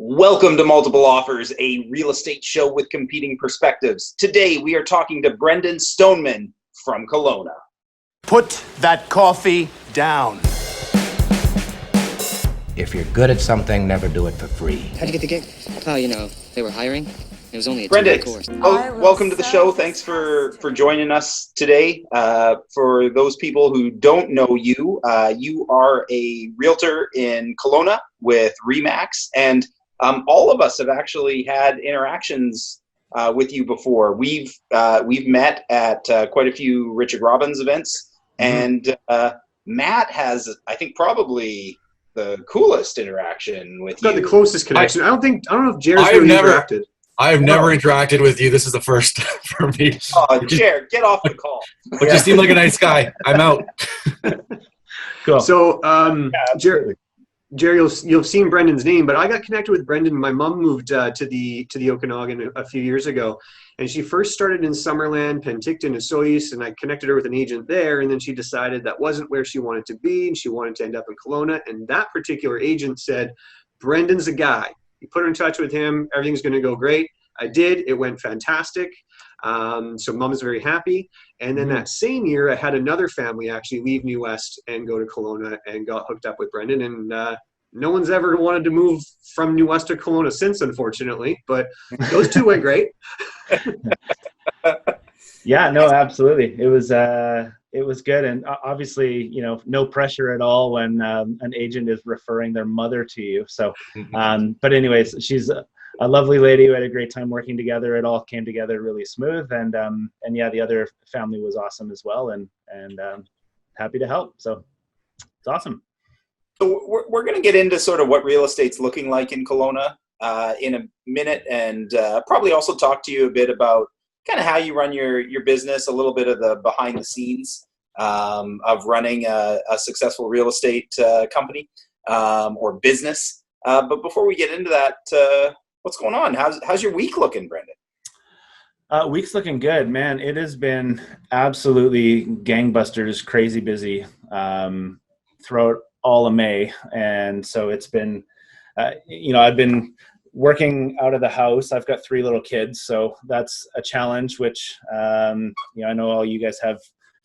Welcome to Multiple Offers, a real estate show with competing perspectives. Today we are talking to Brendan Stoneman from Kelowna. Put that coffee down. If you're good at something, never do it for free. How'd you get the gig? Oh, they were hiring. It was only a Brendan, two-day course. welcome to the show. Thanks for joining us today. For those people who don't know you, you are a realtor in Kelowna with RE/MAX, and all of us have actually had interactions with you before. We've met at quite a few Richard Robbins events, and Matt has, I think, probably the coolest interaction with you. Got the closest connection. I don't know if Jared's really interacted. I have never interacted with you. This is the first for me. Oh, Jared, get off the call. But you seem like a nice guy. I'm out. Cool. So, Jared, you'll have seen Brendan's name, but I got connected with Brendan. My mom moved to the Okanagan a few years ago, and she first started in Summerland, Penticton, and Soyuz, and I connected her with an agent there, and then she decided that wasn't where she wanted to be, and she wanted to end up in Kelowna, and that particular agent said, Brendan's the guy. You put her in touch with him, everything's going to go great. I did. It went fantastic. So mom's very happy. And then that same year, I had another family actually leave New West and go to Kelowna and got hooked up with Brendan. And no one's ever wanted to move from New West to Kelowna since, unfortunately. But those two went great. Yeah, no, absolutely. It was good. And obviously, no pressure at all when an agent is referring their mother to you. So, but anyways, she's a lovely lady. We had a great time working together. It all came together really smooth. And yeah, the other family was awesome as well. And happy to help. So it's awesome. So we're going to get into sort of what real estate's looking like in Kelowna in a minute, and probably also talk to you a bit about kind of how you run your business, a little bit of the behind the scenes of running a successful real estate company or business. But before we get into that, what's going on? How's your week looking, Brendan? Week's looking good, man. It has been absolutely gangbusters, crazy busy throughout all of May. And so it's been, I've been working out of the house. I've got 3 little kids, so that's a challenge, which, I know all you guys have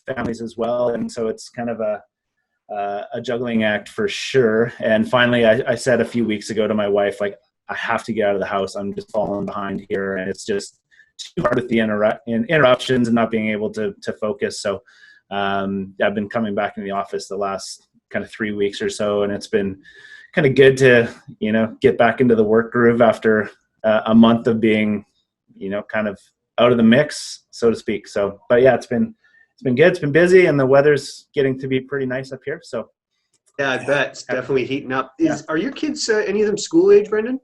families as well. And so it's kind of a juggling act for sure. And finally, I said a few weeks ago to my wife, like, I have to get out of the house. I'm just falling behind here. And it's just too hard with the interruptions and not being able to focus. So I've been coming back in the office the last kind of 3 weeks or so. And it's been kind of good to, get back into the work groove after a month of being, kind of out of the mix, so to speak. So, but yeah, it's been good. It's been busy, and the weather's getting to be pretty nice up here. So yeah, I bet it's definitely heating up. Are your kids, any of them school age, Brendan?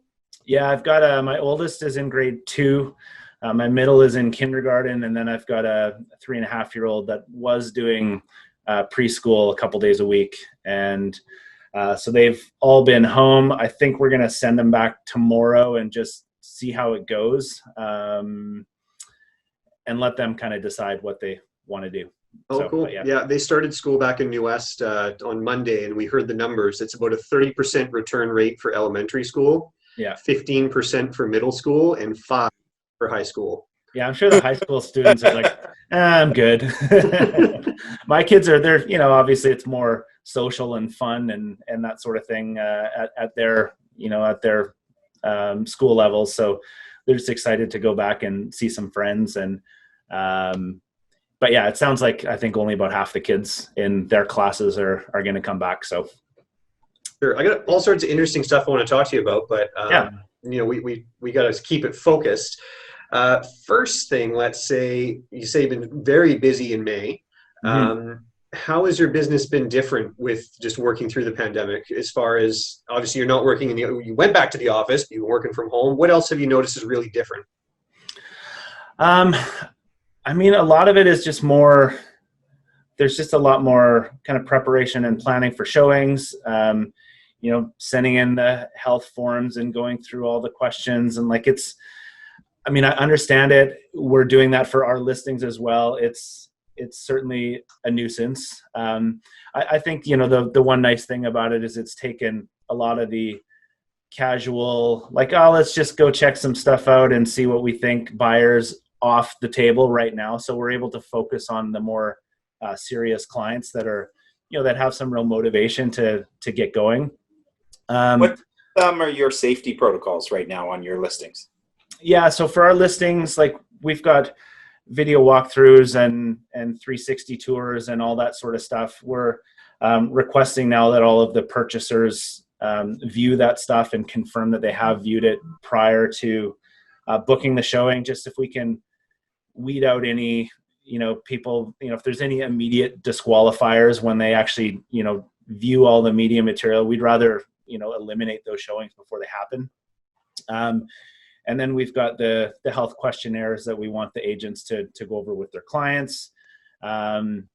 Yeah, I've got my oldest is in grade 2. My middle is in kindergarten. And then I've got a 3.5-year-old that was doing preschool a couple days a week. And so they've all been home. I think we're going to send them back tomorrow and just see how it goes, and let them kind of decide what they want to do. Oh, so, cool. Yeah, they started school back in New West on Monday, and we heard the numbers. It's about a 30% return rate for elementary school, 15% for middle school, and 5% for high school. Yeah, I'm sure the high school students are like, I'm good. My kids they're obviously it's more social and fun and that sort of thing at their school levels. So they're just excited to go back and see some friends. And but yeah, it sounds like I think only about half the kids in their classes are going to come back. So sure, I got all sorts of interesting stuff I want to talk to you about, but we got to keep it focused. First thing, let's say you've been very busy in May. How has your business been different with just working through the pandemic? As far as, obviously you're not working you went back to the office, but you were working from home. What else have you noticed is really different? I mean, a lot of it is just more, there's just a lot more kind of preparation and planning for showings, sending in the health forms and going through all the questions. And like, I understand it. We're doing that for our listings as well. It's certainly a nuisance. I think, the one nice thing about it is it's taken a lot of the casual, like, oh, let's just go check some stuff out and see what we think, buyers off the table right now. So we're able to focus on the more serious clients that are, that have some real motivation to get going. What are your safety protocols right now on your listings? Yeah, so for our listings, like, we've got video walkthroughs and 360 tours and all that sort of stuff. We're requesting now that all of the purchasers view that stuff and confirm that they have viewed it prior to booking the showing, just if we can weed out any, people, if there's any immediate disqualifiers when they actually, view all the media material, we'd rather, eliminate those showings before they happen. And then we've got the health questionnaires that we want the agents to go over with their clients. And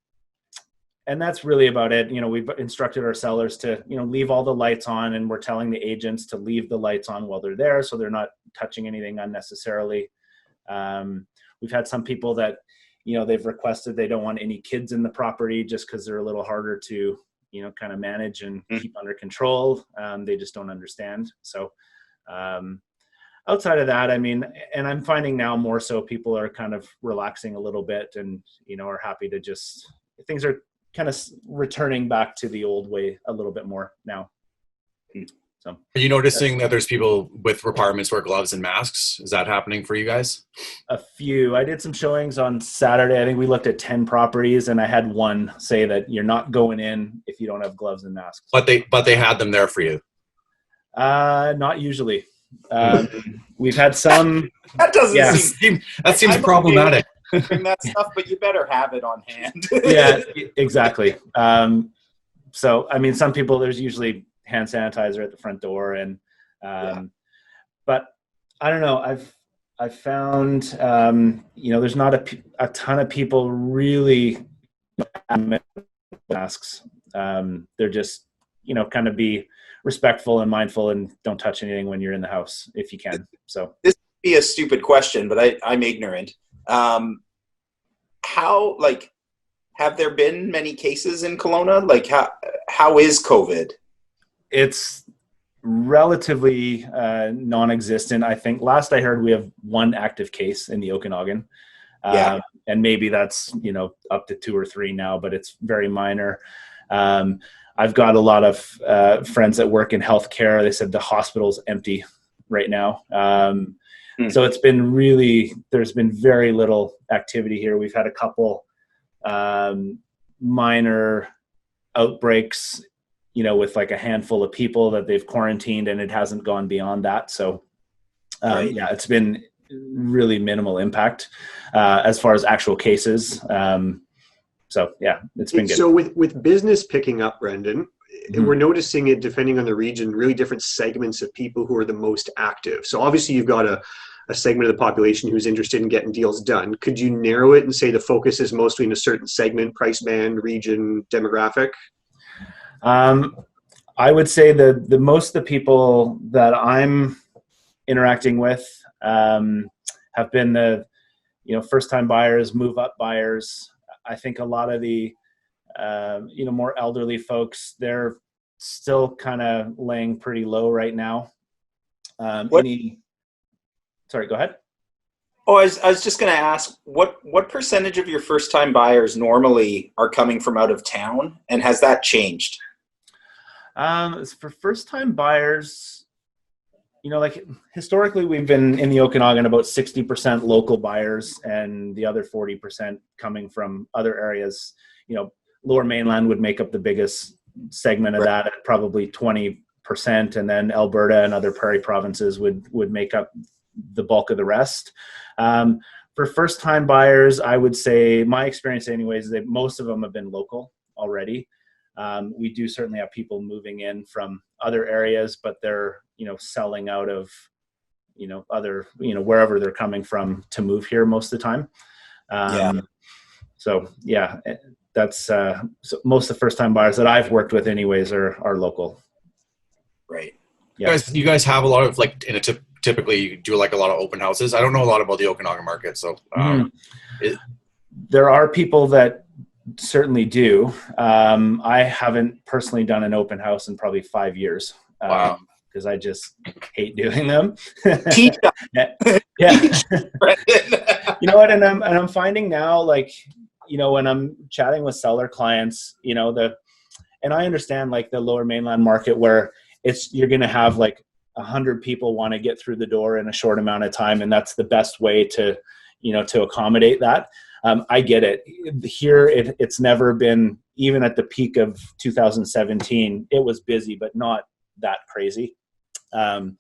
that's really about it. We've instructed our sellers to, leave all the lights on, and we're telling the agents to leave the lights on while they're there, so they're not touching anything unnecessarily. We've had some people that, they've requested they don't want any kids in the property just because they're a little harder to, kind of manage and keep under control. They just don't understand. So outside of that, and I'm finding now more so people are kind of relaxing a little bit and, are happy to just, things are kind of returning back to the old way a little bit more now. So, are you noticing that there's people with requirements wear gloves and masks? Is that happening for you guys? A few. I did some showings on Saturday. I think we looked at 10 properties, and I had one say that you're not going in if you don't have gloves and masks. But they had them there for you. Not usually. We've had some. That doesn't seem. That seems problematic. Bring that stuff, but you better have it on hand. Yeah, exactly. So, some people, there's usually hand sanitizer at the front door, and but I don't know. I've found there's not a ton of people really masks. They're just kind of be respectful and mindful and don't touch anything when you're in the house if you can. So this would be a stupid question, but I'm ignorant. How, have there been many cases in Kelowna? How is COVID? It's relatively non-existent. I think last I heard we have one active case in the Okanagan. And maybe that's, up to 2 or 3 now, but it's very minor. I've got a lot of friends that work in healthcare. They said the hospital's empty right now. So it's been there's been very little activity here. We've had a couple minor outbreaks, with like a handful of people that they've quarantined, and it hasn't gone beyond that. So it's been really minimal impact as far as actual cases. So yeah, it's been good. So with business picking up, Brendan, we're noticing it, depending on the region, really different segments of people who are the most active. So obviously you've got a segment of the population who's interested in getting deals done. Could you narrow it and say the focus is mostly in a certain segment, price band, region, demographic? I would say the most of the people that I'm interacting with have been the first-time buyers, move-up buyers. I think a lot of the more elderly folks, they're still kind of laying pretty low right now. Sorry, go ahead. Oh, I was just going to ask, what percentage of your first-time buyers normally are coming from out of town, and has that changed? For first-time buyers, historically we've been in the Okanagan about 60% local buyers, and the other 40% coming from other areas. Lower Mainland would make up the biggest segment of that at probably 20%, and then Alberta and other prairie provinces would make up the bulk of the rest. For first-time buyers, I would say, my experience anyways, is that most of them have been local already. We do certainly have people moving in from other areas, but they're, selling out of, other, wherever they're coming from to move here most of the time. So yeah, that's, so most of the first time buyers that I've worked with anyways are local. Right. Yeah. You guys have a lot of typically you do a lot of open houses. I don't know a lot about the Okanagan market. So there are people that certainly do. I haven't personally done an open house in probably 5 years. Wow. because I just hate doing them. Teach us, Yeah. Brendan. You know what? And I'm finding now, like, you know, when I'm chatting with seller clients, you know, and I understand like the lower mainland market where you're going to have like 100 people want to get through the door in a short amount of time. And that's the best way to, you know, to accommodate that. I get it. Here, it's never been, even at the peak of 2017, it was busy, but not that crazy. And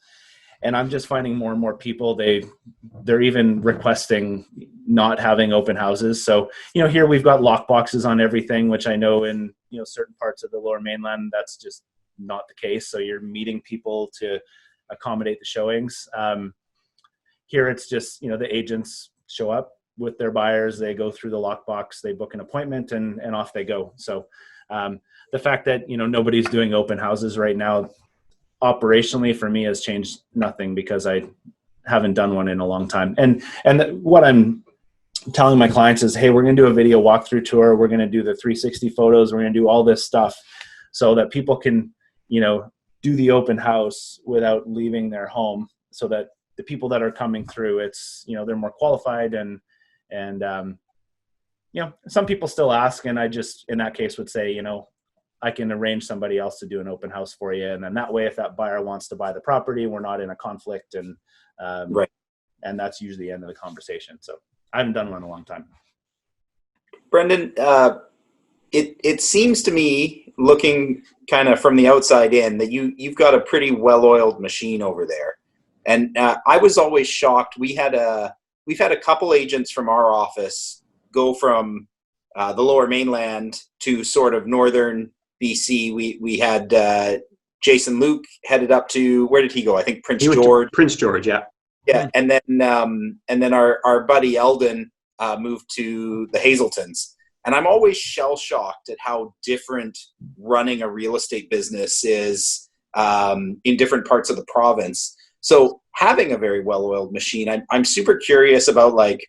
I'm just finding more and more people, they're even requesting not having open houses. So, you know, here we've got lock boxes on everything, which I know in, you know, certain parts of the lower mainland, that's just not the case. So you're meeting people to accommodate the showings. Here it's just, you know, the agents show up with their buyers, they go through the lockbox, they book an appointment, and off they go. So the fact that, you know, nobody's doing open houses right now, operationally for me has changed nothing, because I haven't done one in a long time. And what I'm telling my clients is, hey, we're going to do a video walkthrough tour. We're going to do the 360 photos. We're going to do all this stuff so that people can, you know, do the open house without leaving their home, so that the people that are coming through, it's, you know, they're more qualified. And you know, some people still ask, and I just, in that case, would say, you know, I can arrange somebody else to do an open house for you. And then that way, if that buyer wants to buy the property, we're not in a conflict. And right. And that's usually the end of the conversation. So I haven't done one in a long time. Brendan, it seems to me, looking kind of from the outside in, that you've got a pretty well-oiled machine over there. And I was always shocked. We've had a couple agents from our office go from the lower mainland to sort of northern BC. We had Jason Luke headed up to, where did he go? I think Prince George. Prince George, yeah. Yeah, and then our buddy Eldon moved to the Hazeltons. And I'm always shell-shocked at how different running a real estate business is in different parts of the province. So having a very well-oiled machine, I'm super curious about, like,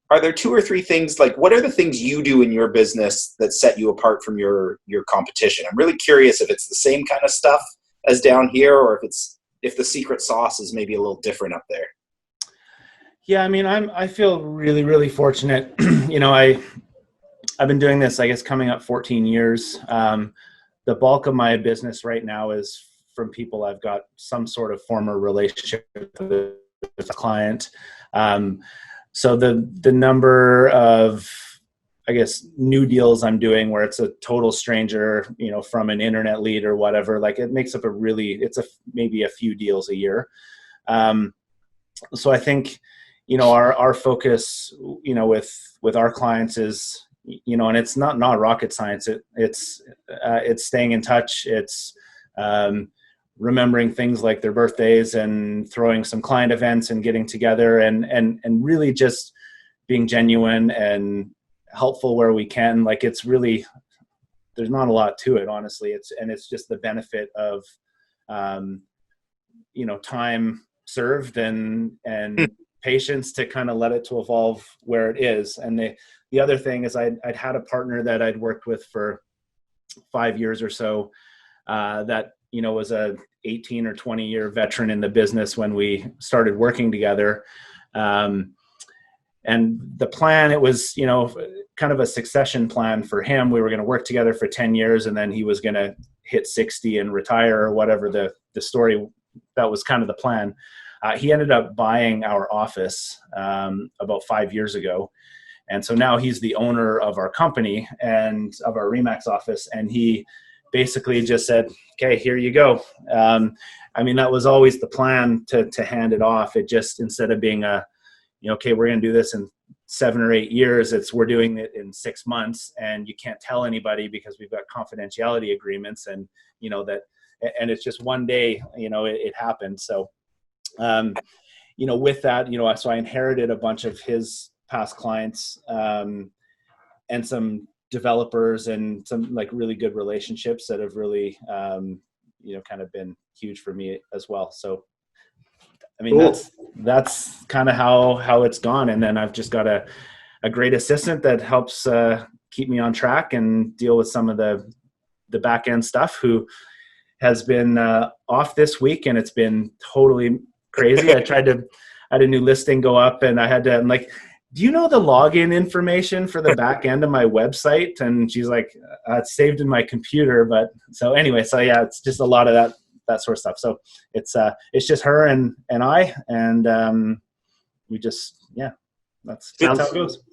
are there 2 or 3 things, like, what are the things you do in your business that set you apart from your competition? I'm really curious if it's the same kind of stuff as down here, or if the secret sauce is maybe a little different up there. Yeah, I mean, I feel really, really fortunate. You know, I've been doing this, I guess, coming up 14 years. The bulk of my business right now is from people I've got some sort of former relationship with a client. So the number of, I guess, new deals I'm doing where it's a total stranger, you know, from an internet lead or whatever, like, it makes up maybe a few deals a year. So I think, you know, our focus, you know, with our clients is, you know, and it's not rocket science. It's staying in touch. It's remembering things like their birthdays and throwing some client events and getting together and really just being genuine and helpful where we can. Like, it's really, there's not a lot to it, honestly. It's just the benefit of, you know, time served and patience to kind of let it to evolve where it is. And the other thing is I'd had a partner that I'd worked with for 5 years or so, that, you know, was a 18 or 20 year veteran in the business when we started working together. And the plan, it was, you know, kind of a succession plan for him. We were going to work together for 10 years and then he was going to hit 60 and retire, or whatever the story, that was kind of the plan. He ended up buying our office about 5 years ago. And so now he's the owner of our company and of our RE/MAX office. And he basically just said, okay, here you go. I mean, that was always the plan to hand it off. It just, instead of being okay, we're going to do this in 7 or 8 years, we're doing it in 6 months, and you can't tell anybody because we've got confidentiality agreements, and, you know, and it's just one day, you know, it happened. So, you know, with that, you know, so I inherited a bunch of his past clients, and some developers and some, like, really good relationships that have really, you know, kind of been huge for me as well. So, I mean, cool. That's kind of how it's gone. And then I've just got a great assistant that helps keep me on track and deal with some of the back end stuff, who has been off this week, and it's been totally crazy. I had a new listing go up, and I'm like, do you know the login information for the back end of my website? And she's like, it's saved in my computer. But so anyway, so yeah, it's just a lot of that sort of stuff. So it's just her and I, and we just, yeah, that's how it goes.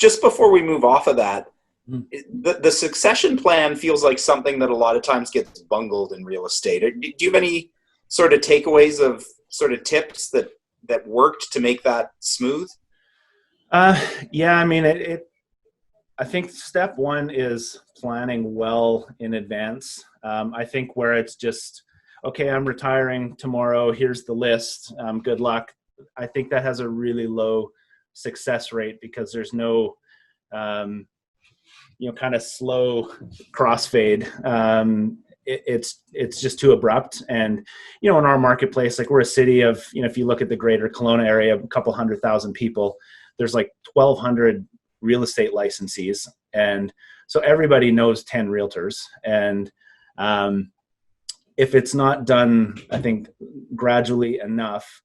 Just before we move off of that, the succession plan feels like something that a lot of times gets bungled in real estate. Do you have any sort of takeaways of sort of tips that worked to make that smooth? Yeah, I mean, I think step one is planning well in advance. I think where it's just, okay, I'm retiring tomorrow, here's the list, good luck. I think that has a really low success rate because there's no, kind of slow crossfade. It's just too abrupt. And, in our marketplace, like we're a city of, if you look at the greater Kelowna area, a couple 100,000 people, there's like 1,200 real estate licensees. And so everybody knows 10 realtors. And if it's not done, I think, gradually enough,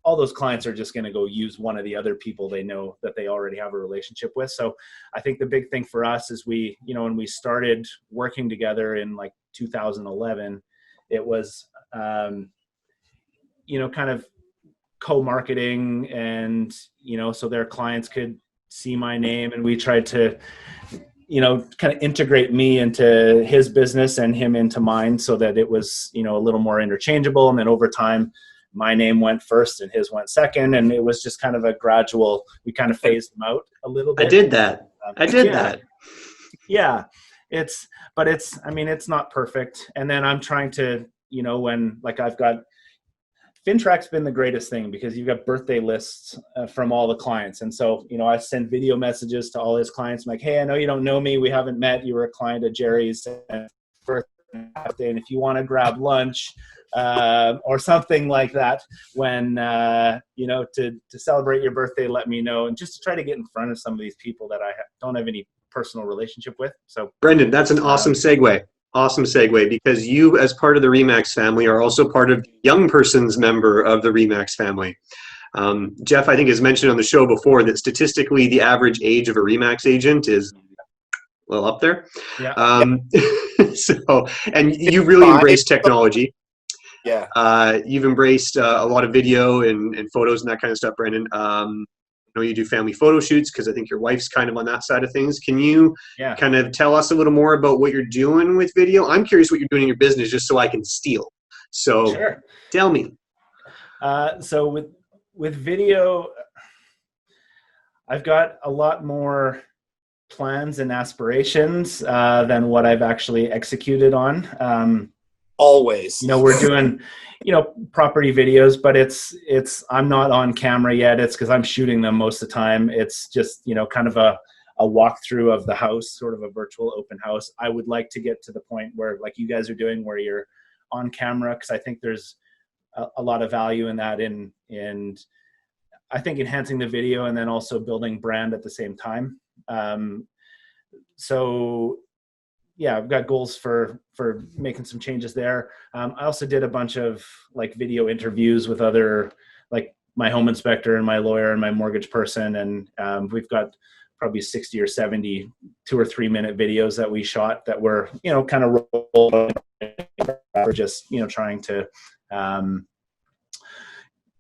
all those clients are just going to go use one of the other people they know that they already have a relationship with. So I think the big thing for us is when we started working together in like 2011, it was, kind of co-marketing, and so their clients could see my name, and we tried to kind of integrate me into his business and him into mine so that it was a little more interchangeable. And then over time my name went first and his went second, and it was just kind of a gradual, we kind of phased them out a little bit. I did that. Yeah, it's not perfect. And then I'm trying to when like I've got FinTrack's been the greatest thing because you've got birthday lists from all the clients. And so, I send video messages to all his clients. I'm like, hey, I know you don't know me. We haven't met. You were a client of Jerry's birthday. And if you want to grab lunch or something like that, when, to celebrate your birthday, let me know. And just to try to get in front of some of these people that I don't have any personal relationship with. So, Brendan, that's an awesome segue. Awesome segue, because you, as part of the RE/MAX family, are also part of the young person's member of the RE/MAX family. Jeff, I think, has mentioned on the show before that statistically the average age of a RE/MAX agent is well up there. Yeah. So, and you really embraced technology. Yeah. You've embraced a lot of video and photos and that kind of stuff, Brendan. I know you do family photo shoots because I think your wife's kind of on that side of things. Can you kind of tell us a little more about what you're doing with video? I'm curious what you're doing in your business just so I can steal. So sure. Tell me. So with video, I've got a lot more plans and aspirations than what I've actually executed on. Always. We're doing, property videos, but I'm not on camera yet. It's because I'm shooting them most of the time. It's just, kind of a walkthrough of the house, sort of a virtual open house. I would like to get to the point where, like you guys are doing, where you're on camera, because I think there's a lot of value in that, and I think enhancing the video and then also building brand at the same time. So yeah, I've got goals for making some changes there. I also did a bunch of like video interviews with other, like my home inspector and my lawyer and my mortgage person. And we've got probably 60 or 70 2 or 3 minute videos that we shot that were, kind of rolled. We're just, trying to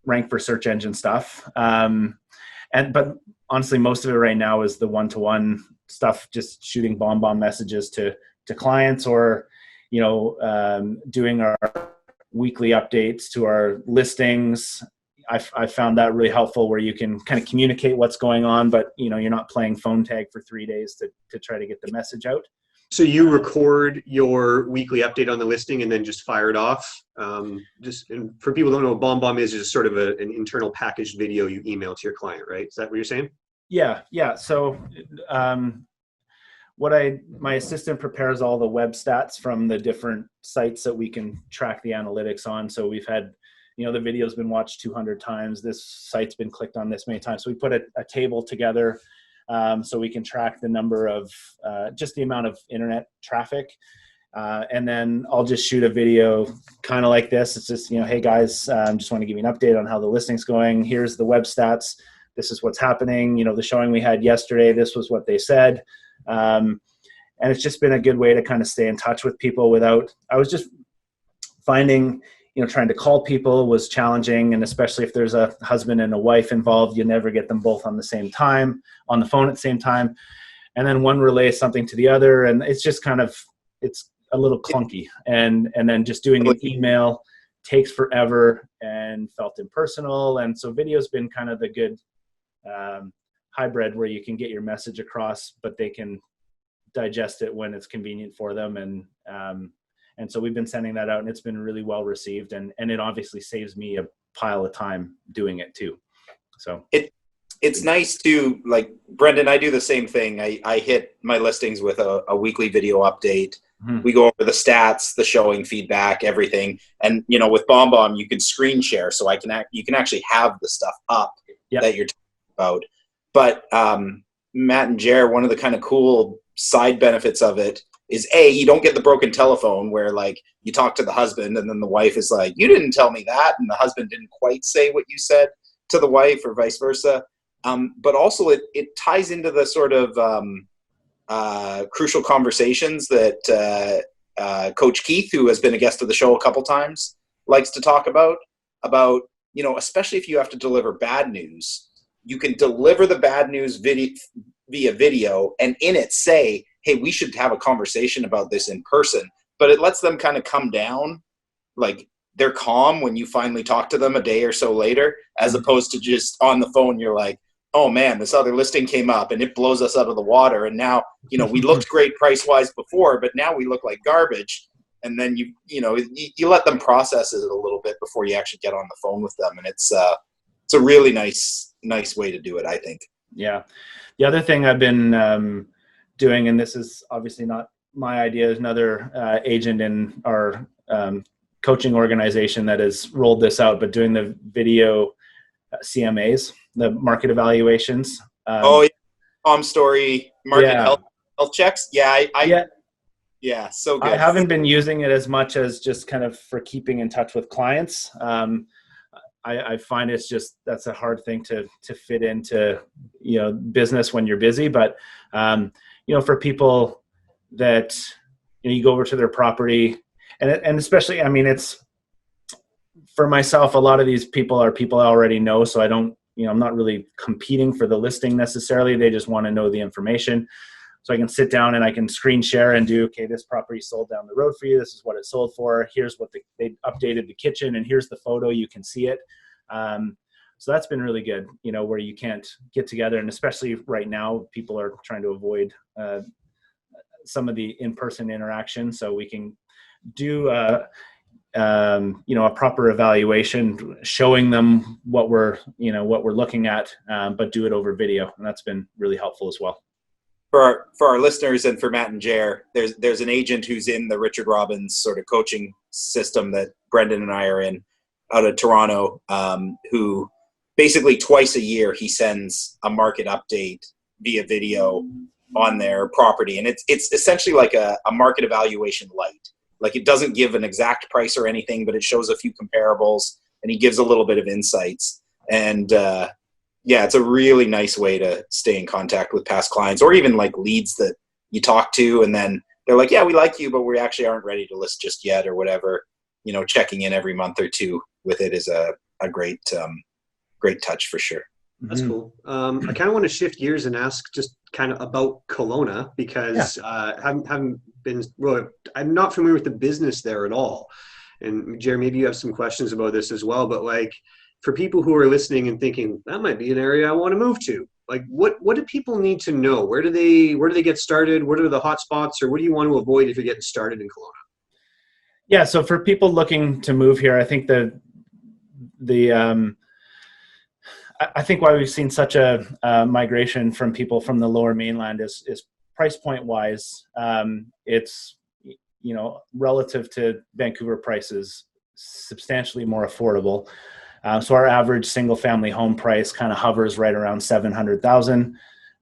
rank for search engine stuff. But honestly, most of it right now is the one-to-one stuff, just shooting Bom Bom messages to clients, or, doing our weekly updates to our listings. I found that really helpful, where you can kind of communicate what's going on, but, you're not playing phone tag for 3 days to try to get the message out. So you record your weekly update on the listing and then just fire it off. And for people who don't know what Bom Bom is just sort of an internal packaged video you email to your client, right? Is that what you're saying? Yeah. So my assistant prepares all the web stats from the different sites that we can track the analytics on. So we've had, the video's been watched 200 times. This site's been clicked on this many times. So we put a table together so we can track the number of just the amount of internet traffic. And then I'll just shoot a video kind of like this. It's just, hey guys, just want to give you an update on how the listing's going. Here's the web stats. This is what's happening. The showing we had yesterday, this was what they said. And it's just been a good way to kind of stay in touch with people I was just finding, trying to call people was challenging. And especially if there's a husband and a wife involved, you never get them both on the same time, on the phone at the same time. And then one relays something to the other. And it's just it's a little clunky. And then just doing an email takes forever and felt impersonal. And so video's been kind of the good hybrid where you can get your message across, but they can digest it when it's convenient for them. And so we've been sending that out, and it's been really well received. And it obviously saves me a pile of time doing it too. So it's nice to, like, Brendan, I do the same thing. I hit my listings with a weekly video update. Mm-hmm. We go over the stats, the showing feedback, everything. And, with Bom Bom, you can screen share. So you can actually have the stuff up that you're talking about. But Matt and Jer, one of the kind of cool side benefits of it is you don't get the broken telephone where, like, you talk to the husband and then the wife is like, you didn't tell me that. And the husband didn't quite say what you said to the wife, or vice versa. But also it ties into the sort of crucial conversations that Coach Keith, who has been a guest of the show a couple times, likes to talk about, especially if you have to deliver bad news. You can deliver the bad news via video, and in it say, hey, we should have a conversation about this in person. But it lets them kind of come down, like they're calm when you finally talk to them a day or so later, as opposed to just on the phone, you're like, oh man, this other listing came up and it blows us out of the water. And now, we looked great price-wise before, but now we look like garbage. And then you let them process it a little bit before you actually get on the phone with them. And it's a really nice way to do it, I think. Yeah. The other thing I've been doing, and this is obviously not my idea, is another agent in our coaching organization that has rolled this out, but doing the video CMAs, the market evaluations. Palm Story market health checks. Yeah, so good. I haven't been using it as much as just kind of for keeping in touch with clients. I find that's a hard thing to fit into, business when you're busy. But, for people that, you go over to their property and especially, it's for myself, a lot of these people are people I already know. So I don't, I'm not really competing for the listing necessarily. They just want to know the information. So I can sit down and I can screen share and do, okay, this property sold down the road for you. This is what it sold for. Here's what they updated the kitchen, and here's the photo. You can see it. So that's been really good, where you can't get together. And especially right now, people are trying to avoid some of the in-person interaction. So we can do a proper evaluation, showing them what we're looking at, but do it over video. And that's been really helpful as well. For our listeners and for Matt and Jer, there's an agent who's in the Richard Robbins sort of coaching system that Brendan and I are in out of Toronto, who basically twice a year he sends a market update via video on their property. And it's essentially like a market evaluation light. Like, it doesn't give an exact price or anything, but it shows a few comparables and he gives a little bit of insights. And it's a really nice way to stay in contact with past clients, or even like leads that you talk to and then they're like, yeah, we like you, but we actually aren't ready to list just yet, or whatever. Checking in every month or two with it is a great touch for sure. That's cool. I kind of want to shift gears and ask just kind of about Kelowna, because haven't been, well, I'm not familiar with the business there at all. And Jerry, maybe you have some questions about this as well, but like, for people who are listening and thinking that might be an area I want to move to, like what do people need to know? Where do they get started? What are the hot spots, or what do you want to avoid if you're getting started in Kelowna? Yeah. So for people looking to move here, I think I think why we've seen such a migration from people from the Lower Mainland is price point wise. It's, relative to Vancouver prices, substantially more affordable. So our average single family home price kind of hovers right around $700,000.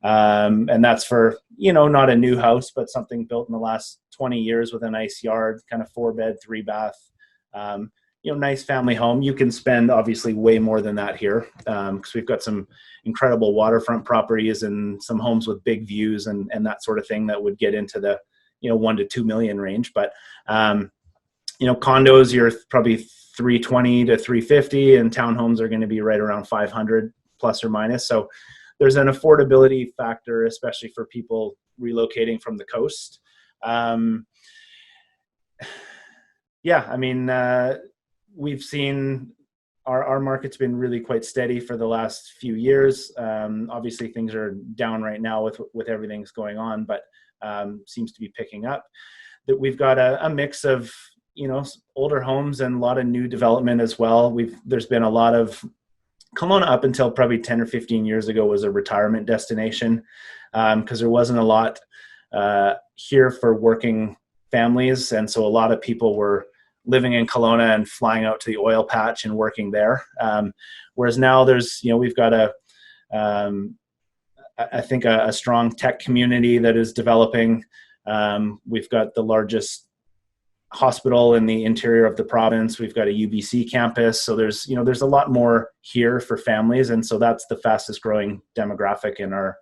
And that's for, not a new house, but something built in the last 20 years with a nice yard, kind of 4-bed, 3-bath, nice family home. You can spend obviously way more than that here, because we've got some incredible waterfront properties and some homes with big views and that sort of thing that would get into the, 1 to 2 million range. But, condos, you're probably 320 to 350, and townhomes are going to be right around 500 plus or minus. So there's an affordability factor, especially for people relocating from the coast. We've seen our market's been really quite steady for the last few years. Obviously things are down right now with everything that's going on, but seems to be picking up. That we've got a mix of, older homes and a lot of new development as well. There's been a lot of Kelowna up until probably 10 or 15 years ago was a retirement destination, because there wasn't a lot here for working families. And so a lot of people were living in Kelowna and flying out to the oil patch and working there. Whereas now we've got I think a strong tech community that is developing. We've got the largest hospital in the interior of the province. We've got a UBC campus. So there's a lot more here for families. And so that's the fastest growing demographic in our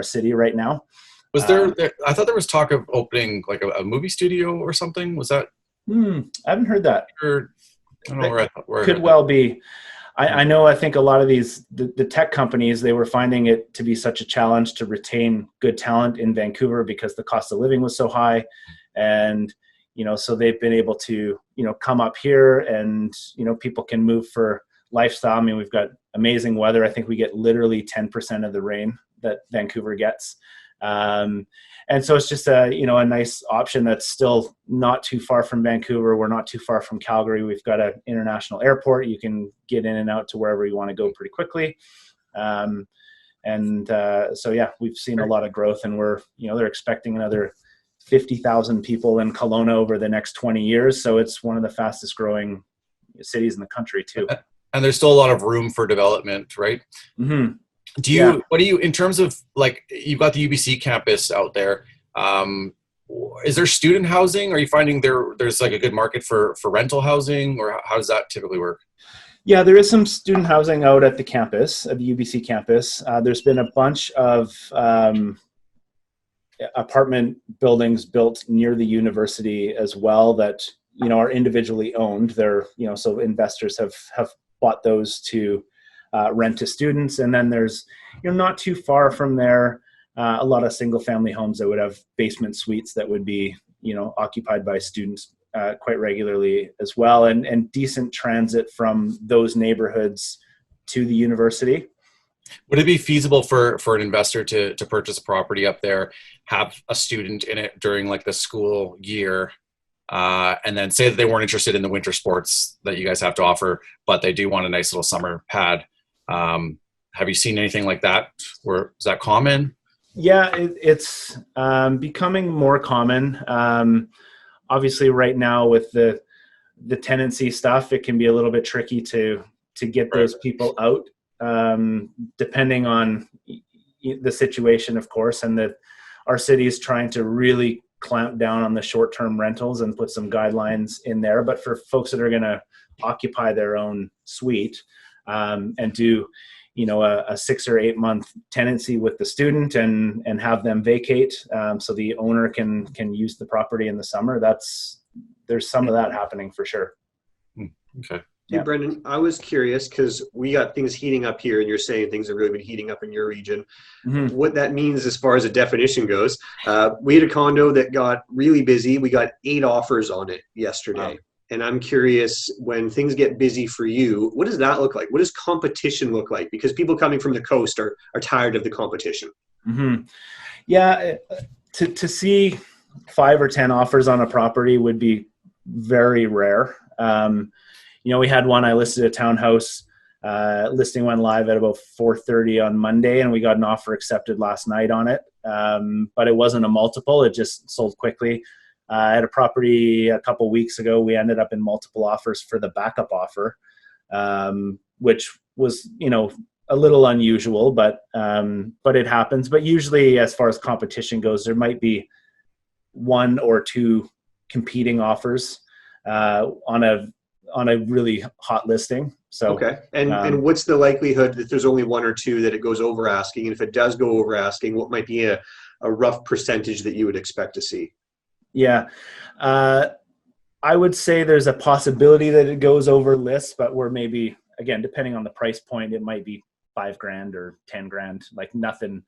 city right now. Was there, I thought there was talk of opening like a movie studio or something. Was that? I haven't heard that. I don't know where could well be. I think a lot of the tech companies, they were finding it to be such a challenge to retain good talent in Vancouver because the cost of living was so high. And, so they've been able to, come up here and, people can move for lifestyle. I mean, we've got amazing weather. I think we get literally 10% of the rain that Vancouver gets. And so it's just a nice option that's still not too far from Vancouver. We're not too far from Calgary. We've got an international airport. You can get in and out to wherever you want to go pretty quickly. We've seen a lot of growth, and they're expecting another 50,000 people in Kelowna over the next 20 years. So it's one of the fastest growing cities in the country too. And there's still a lot of room for development, right? Mm-hmm. What do you, in terms of like, you've got the UBC campus out there. Is there student housing? Are you finding there's like a good market for rental housing, or how does that typically work? Yeah, there is some student housing out at the campus, at the UBC campus. There's been a bunch of apartment buildings built near the university as well that, are individually owned. They're, so investors have bought those to rent to students. And then there's, not too far from there, a lot of single family homes that would have basement suites that would be, occupied by students quite regularly as well, and decent transit from those neighborhoods to the university. Would it be feasible for an investor to purchase a property up there, have a student in it during like the school year, and then say that they weren't interested in the winter sports that you guys have to offer, but they do want a nice little summer pad? Have you seen anything like that? Or is that common? Yeah, it's becoming more common. Obviously, right now with the tenancy stuff, it can be a little bit tricky to get those people out, depending on the situation, of course, and that our city is trying to really clamp down on the short-term rentals and put some guidelines in there. But for folks that are going to occupy their own suite and do, a 6 or 8 month tenancy with the student and have them vacate, so the owner can use the property in the summer, there's some of that happening for sure. Okay. Hey, Brendan, I was curious because we got things heating up here, and you're saying things have really been heating up in your region. Mm-hmm. What that means as far as a definition goes, we had a condo that got really busy. We got 8 offers on it yesterday. Wow. And I'm curious, when things get busy for you, what does that look like? What does competition look like? Because people coming from the coast are tired of the competition. Mm-hmm. Yeah, to see 5 or 10 offers on a property would be very rare. We had one, I listed a townhouse, listing went live at about 4:30 on Monday, and we got an offer accepted last night on it. But it wasn't a multiple, it just sold quickly. I had a property a couple weeks ago. We ended up in multiple offers for the backup offer, which was, a little unusual, but it happens. But usually, as far as competition goes, there might be one or two competing offers on a really hot listing. So okay, and what's the likelihood that there's only one or two that it goes over asking? And if it does go over asking, what might be a rough percentage that you would expect to see? Yeah, I would say there's a possibility that it goes over list, but we're maybe, again, depending on the price point, it might be $5,000 or $10,000, like nothing.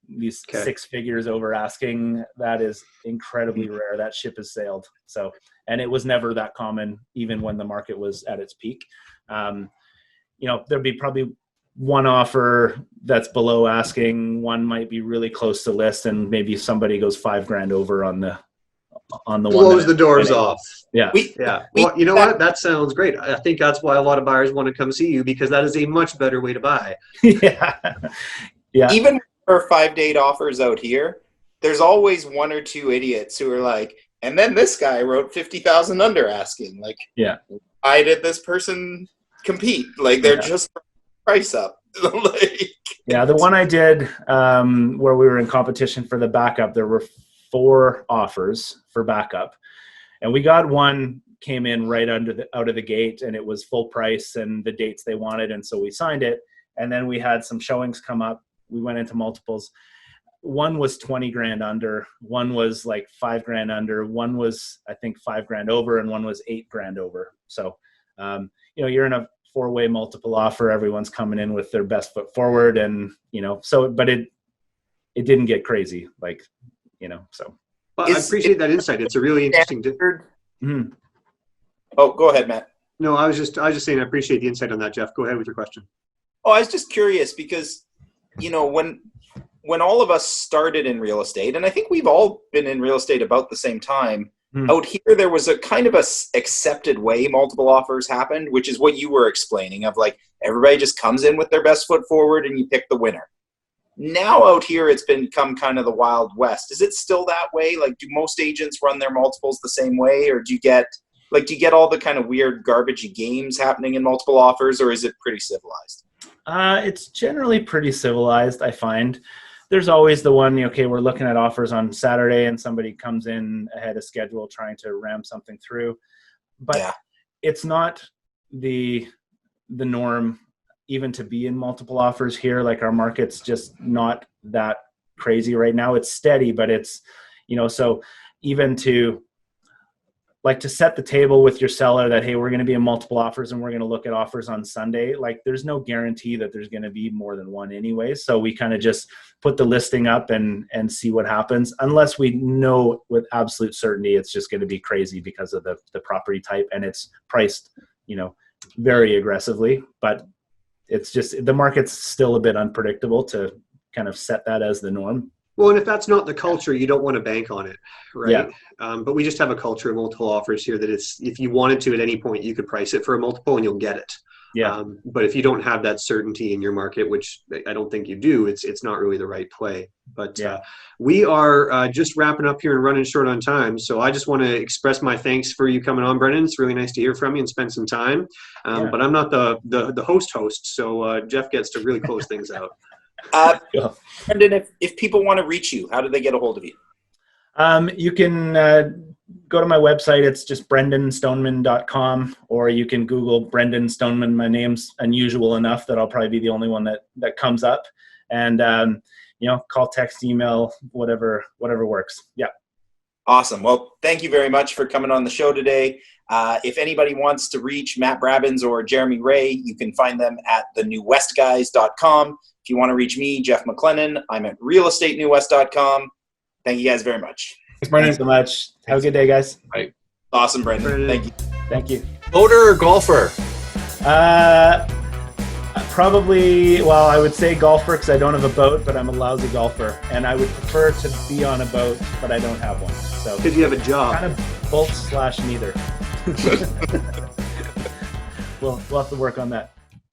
These 6 figures over asking, that is incredibly rare. That ship has sailed. So, and it was never that common, even when the market was at its peak. There'd be probably one offer that's below asking, one might be really close to list, and maybe somebody goes $5,000 over on the one. Blows the doors off. Yeah. Well, you know what? That sounds great. I think that's why a lot of buyers want to come see you, because that is a much better way to buy. Yeah. Even for 5-date offers out here, there's always one or two idiots who are like, and then this guy wrote 50,000 under asking. Like, why did this person compete? Like, they're just price up. The one I did where we were in competition for the backup, there were 4 offers for backup, and we got one came in right out of the gate, and it was full price and the dates they wanted, and so we signed it. And then we had some showings come up. We went into multiples. One was 20 grand under, one was like 5 grand under, one was I think 5 grand over, and one was 8 grand over. So you're in a 4-way multiple offer. Everyone's coming in with their best foot forward, and but it didn't get crazy, so. Well, I appreciate that insight. It's a really interesting. Mm-hmm. Oh, go ahead, Matt. No, I was just saying I appreciate the insight on that, Jeff. Go ahead with your question. Oh, I was just curious because, when all of us started in real estate, and I think we've all been in real estate about the same time, out here there was a kind of a accepted way multiple offers happened, which is what you were explaining, of like everybody just comes in with their best foot forward and you pick the winner. Now out here it's become kind of the Wild West. Is it still that way? Like, do most agents run their multiples the same way, or do you get all the kind of weird garbagey games happening in multiple offers, or is it pretty civilized? It's generally pretty civilized, I find. There's always the one, we're looking at offers on Saturday and somebody comes in ahead of schedule trying to ram something through. But it's not the norm even to be in multiple offers here. Like, our market's just not that crazy right now. It's steady, but it's, so even to set the table with your seller that, hey, we're going to be in multiple offers and we're going to look at offers on Sunday. Like, there's no guarantee that there's going to be more than one anyway. So we kind of just put the listing up and see what happens, unless we know with absolute certainty it's just going to be crazy because of the property type, and it's priced, very aggressively. But it's just, the market's still a bit unpredictable to kind of set that as the norm. Well, and if that's not the culture, you don't want to bank on it, right? Yeah. But we just have a culture of multiple offers here that it's, if you wanted to at any point, you could price it for a multiple and you'll get it. Yeah. But if you don't have that certainty in your market, which I don't think you do, it's not really the right play. But we are just wrapping up here and running short on time. So I just want to express my thanks for you coming on, Brendan. It's really nice to hear from you and spend some time. But I'm not the host. So Jeff gets to really close things out. Brendan, if people want to reach you, how do they get a hold of you? You can go to my website. It's just brendanstoneman.com, or you can Google Brendan Stoneman. My name's unusual enough that I'll probably be the only one that comes up. And call, text, email, whatever works. Yeah. Awesome. Well, thank you very much for coming on the show today. If anybody wants to reach Matt Brabbins or Jeremy Ray, you can find them at thenewwestguys.com. If you want to reach me, Jeff McLennan, I'm at realestatenewwest.com. Thank you guys very much. Thanks, Brendan. Thanks so much. Have a good day, guys. Bye. Awesome, Brendan. Thank you. Thank you. Boater or golfer? Probably, I would say golfer because I don't have a boat, but I'm a lousy golfer. And I would prefer to be on a boat, but I don't have one. So because you have a job. Kind of both / neither. We'll have to work on that.